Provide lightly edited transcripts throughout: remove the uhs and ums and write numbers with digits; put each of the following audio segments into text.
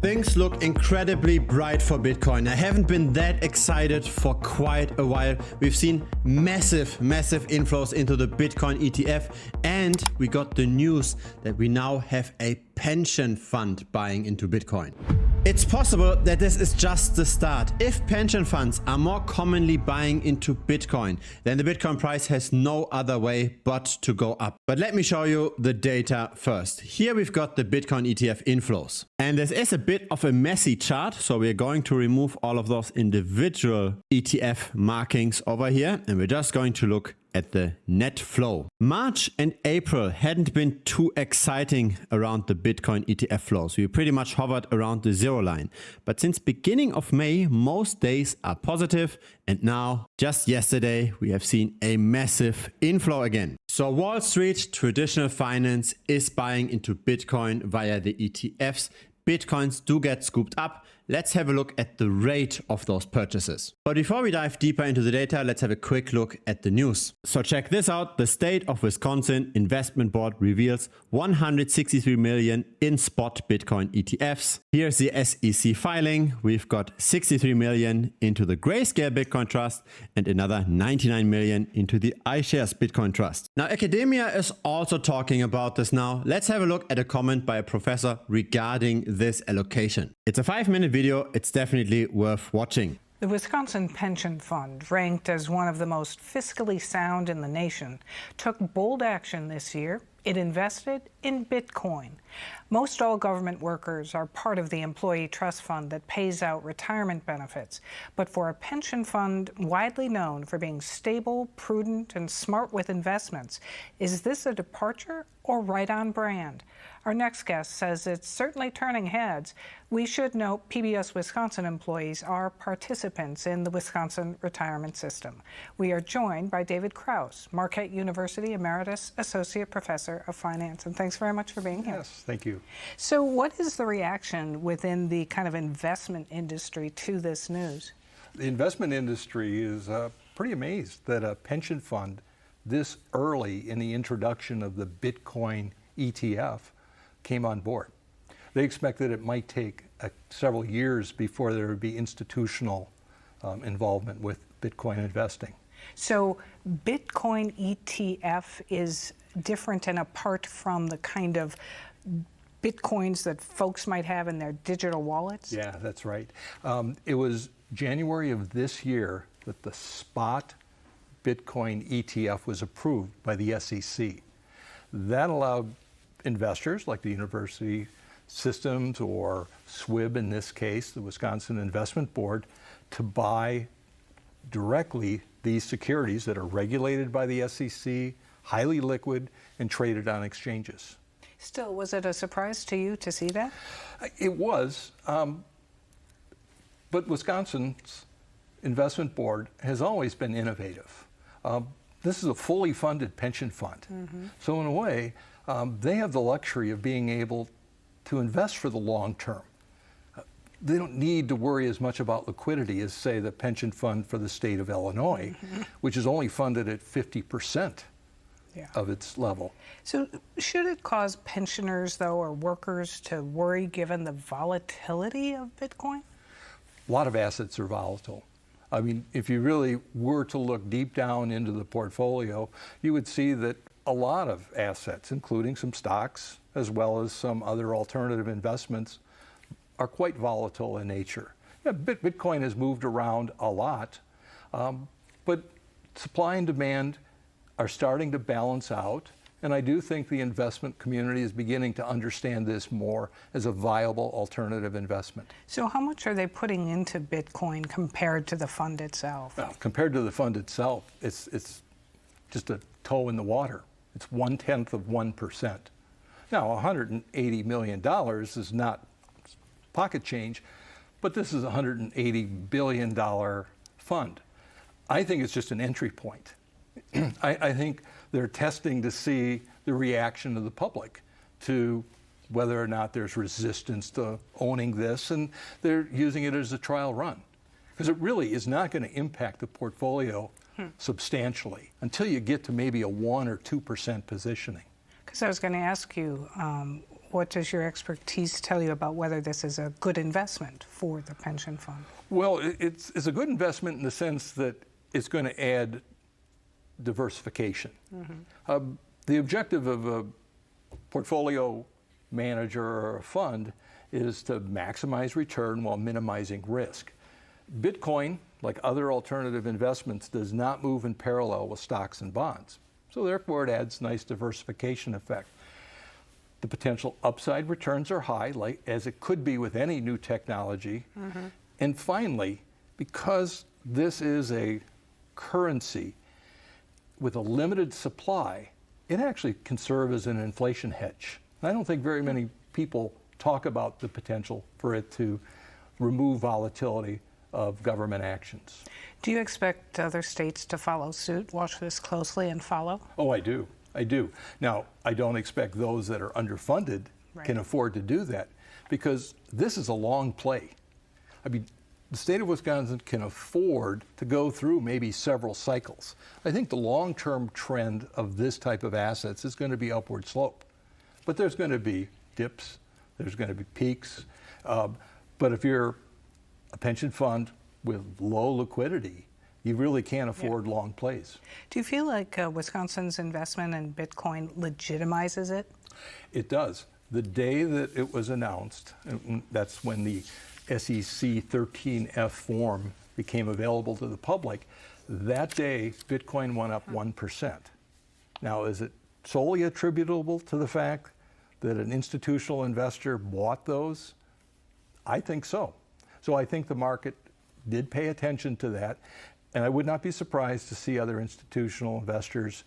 Things look incredibly bright for Bitcoin. I haven't been that excited for quite a while. We've seen massive inflows into the Bitcoin ETF, and we got the news that we now have a pension fund buying into Bitcoin. It's possible that this is just the start. If pension funds are more commonly buying into Bitcoin, then the Bitcoin price has no other way but to go up. But let me show you the data first. Here we've got the Bitcoin ETF inflows. And this is a bit of a messy chart, so we're going to remove all of those individual ETF markings over here, and we're just going to look at the net flow. March and April hadn't been too exciting around the Bitcoin ETF flows. We pretty much hovered around the zero line. But since beginning of May, most days are positive. And now, just yesterday, we have seen a massive inflow again. So Wall Street, traditional finance, is buying into Bitcoin via the ETFs. Bitcoins do get scooped up. Let's have a look at the rate of those purchases. But before we dive deeper into the data, let's have a quick look at the news. So check this out. The State of Wisconsin Investment Board reveals 163 million in spot Bitcoin ETFs. Here's the SEC filing. We've got 63 million into the Grayscale Bitcoin Trust and another 99 million into the iShares Bitcoin Trust. Now, academia is also talking about this now. Let's have a look at a comment by a professor regarding this allocation. It's a 5-minute video. It's definitely worth watching. The Wisconsin Pension Fund, ranked as one of the most fiscally sound in the nation, took bold action this year. It invested in Bitcoin. Most all government workers are part of the employee trust fund that pays out retirement benefits. But for a pension fund widely known for being stable, prudent, and smart with investments, is this a departure or right on brand? Our next guest says it's certainly turning heads. We should note PBS Wisconsin employees are participants in the Wisconsin retirement system. We are joined by David Kraus, Marquette University Emeritus Associate Professor of Finance. And thanks very much for being here. Yes, thank you. So what is the reaction within the kind of investment industry to this news? The investment industry is pretty amazed that a pension fund this early in the introduction of the Bitcoin ETF came on board. They expected it might take several years before there would be institutional involvement with Bitcoin investing. So Bitcoin ETF is different and apart from the kind of Bitcoins that folks might have in their digital wallets? Yeah, that's right. It was January of this year that the spot Bitcoin ETF was approved by the SEC. That allowed investors like the university systems or SWIB in this case, the Wisconsin Investment Board, to buy directly these securities that are regulated by the SEC, highly liquid, and traded on exchanges. Still, was it a surprise to you to see that? It was, but Wisconsin's Investment Board has always been innovative. This is a fully funded pension fund. Mm-hmm. So in a way, they have the luxury of being able to invest for the long term. They don't need to worry as much about liquidity as, say, the pension fund for the state of Illinois, mm-hmm. which is only funded at 50% of its level. So should it cause pensioners, though, or workers to worry given the volatility of Bitcoin? A lot of assets are volatile. I mean, if you really were to look deep down into the portfolio, you would see that a lot of assets, including some stocks, as well as some other alternative investments, are quite volatile in nature. Yeah, Bitcoin has moved around a lot, but supply and demand are starting to balance out. And I do think the investment community is beginning to understand this more as a viable alternative investment. So how much are they putting into Bitcoin compared to the fund itself? Well, compared to the fund itself, it's just a toe in the water. It's 0.1%. Now, $180 million is not pocket change, but this is a $180 billion fund. I think it's just an entry point. I think they're testing to see the reaction of the public to whether or not there's resistance to owning this, and they're using it as a trial run. Because it really is not going to impact the portfolio substantially until you get to maybe a 1 or 2% positioning. Because I was going to ask you, What does your expertise tell you about whether this is a good investment for the pension fund? Well, it's a good investment in the sense that it's going to add diversification. The objective of a portfolio manager or a fund is to maximize return while minimizing risk. Bitcoin, like other alternative investments, does not move in parallel with stocks and bonds. So therefore it adds nice diversification effect. The potential upside returns are high, like as it could be with any new technology. And finally, because this is a currency with a limited supply, it actually can serve as an inflation hedge. I don't think very many people talk about the potential for it to remove volatility of government actions. Do you expect other states to follow suit, watch this closely, and follow? Oh, I do. I do. Now, I don't expect those that are underfunded can afford to do that, because this is a long play. I mean, the state of Wisconsin can afford to go through maybe several cycles. I think the long-term trend of this type of assets is going to be upward slope. But there's going to be dips, there's going to be peaks. But if you're a pension fund with low liquidity, you really can't afford long plays. Do you feel like Wisconsin's investment in Bitcoin legitimizes it? It does. The day that it was announced, that's when the SEC 13F form became available to the public, that day Bitcoin went up 1%. Now, is it solely attributable to the fact that an institutional investor bought those? I think so. So I think the market did pay attention to that, and I would not be surprised to see other institutional investors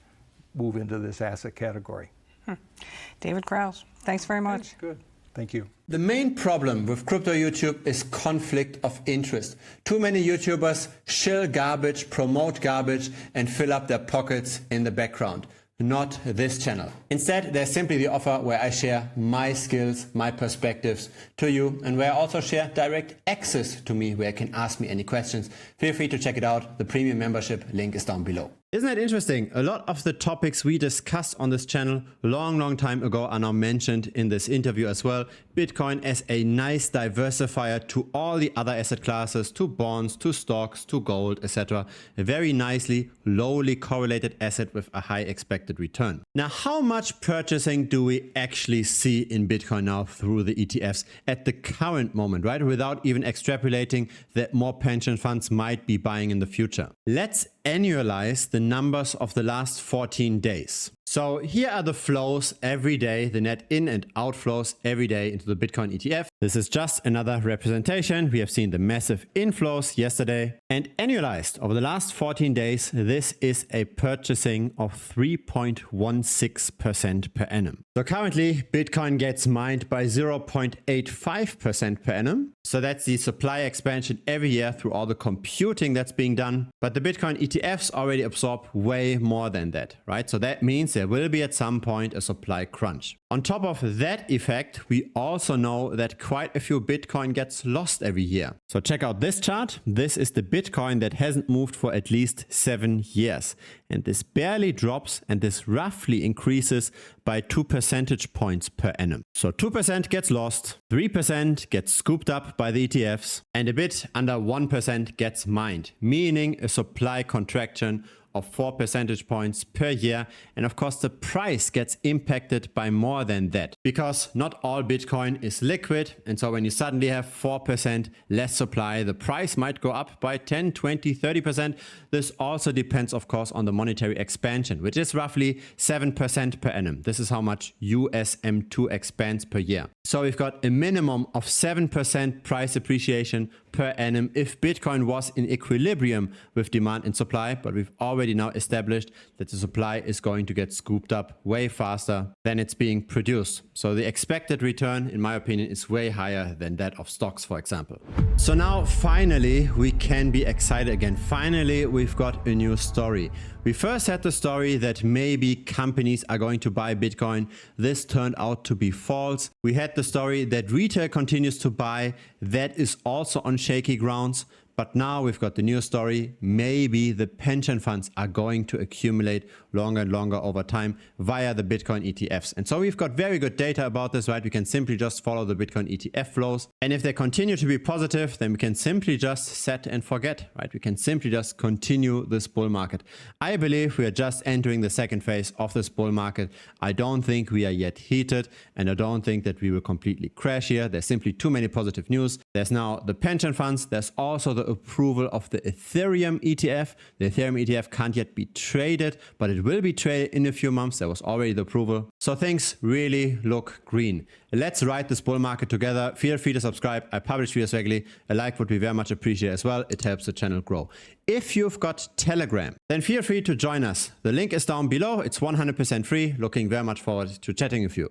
move into this asset category. David Krause, thanks very much. Good. Thank you. The main problem with crypto YouTube is conflict of interest. Too many YouTubers shill garbage, promote garbage, and fill up their pockets in the background. Not this channel. Instead, there's simply the offer where I share my skills, my perspectives to you, and where I also share direct access to me, where you can ask me any questions. Feel free to check it out. The premium membership link is down below. Isn't that interesting? A lot of the topics we discussed on this channel long time ago are now mentioned in this interview as well. Bitcoin as a nice diversifier to all the other asset classes, to bonds, to stocks, to gold, etc. A very nicely, lowly correlated asset with a high expected return. Now, how much purchasing do we actually see in Bitcoin now through the ETFs at the current moment, right? Without even extrapolating that more pension funds might be buying in the future. Let's annualize the numbers of the last 14 days. So here are the flows every day, the net in and outflows every day into the Bitcoin ETF. This is just another representation. We have seen the massive inflows yesterday, and annualized over the last 14 days, this is a purchasing of 3.16% per annum. So currently Bitcoin gets mined by 0.85% per annum. So that's the supply expansion every year through all the computing that's being done. But the Bitcoin ETFs already absorb way more than that, right? So that means there will be at some point a supply crunch. On top of that effect, we also know that quite a few Bitcoin gets lost every year. So check out this chart. This is the Bitcoin that hasn't moved for at least 7 years. And this barely drops, and this roughly increases by 2 percentage points per annum. So 2% gets lost, 3% gets scooped up by the ETFs, and a bit under 1% gets mined, meaning a supply contraction of 4 percentage points per year. And of course, the price gets impacted by more than that, because not all Bitcoin is liquid. And so when you suddenly have 4% less supply, the price might go up by 10, 20, 30%. This also depends, of course, on the monetary expansion, which is roughly 7% per annum. This is how much USM2 expands per year. So we've got a minimum of 7% price appreciation per annum if Bitcoin was in equilibrium with demand and supply, but we've already now established that the supply is going to get scooped up way faster than it's being produced. So the expected return, in my opinion, is way higher than that of stocks, for example. So now finally we can be excited again. Finally, we've got a new story. We first had the story that maybe companies are going to buy Bitcoin. This turned out to be false. We had the story that retail continues to buy. That is also on shaky grounds. But now we've got the new story. Maybe the pension funds are going to accumulate longer and longer over time via the Bitcoin ETFs. And so we've got very good data about this, right? We can simply just follow the Bitcoin ETF flows. And if they continue to be positive, then we can simply just set and forget, right? We can simply just continue this bull market. I believe we are just entering the second phase of this bull market. I don't think we are yet heated, and I don't think that we will completely crash here. There's simply too many positive news. There's now the pension funds. There's also the approval of the Ethereum ETF. The Ethereum ETF can't yet be traded, but it will be traded in a few months. There was already the approval. So things really look green. Let's ride this bull market together. Feel free to subscribe. I publish videos regularly. A like would be very much appreciated as well. It helps the channel grow. If you've got Telegram, then feel free to join us. The link is down below. It's 100% free. Looking very much forward to chatting with you.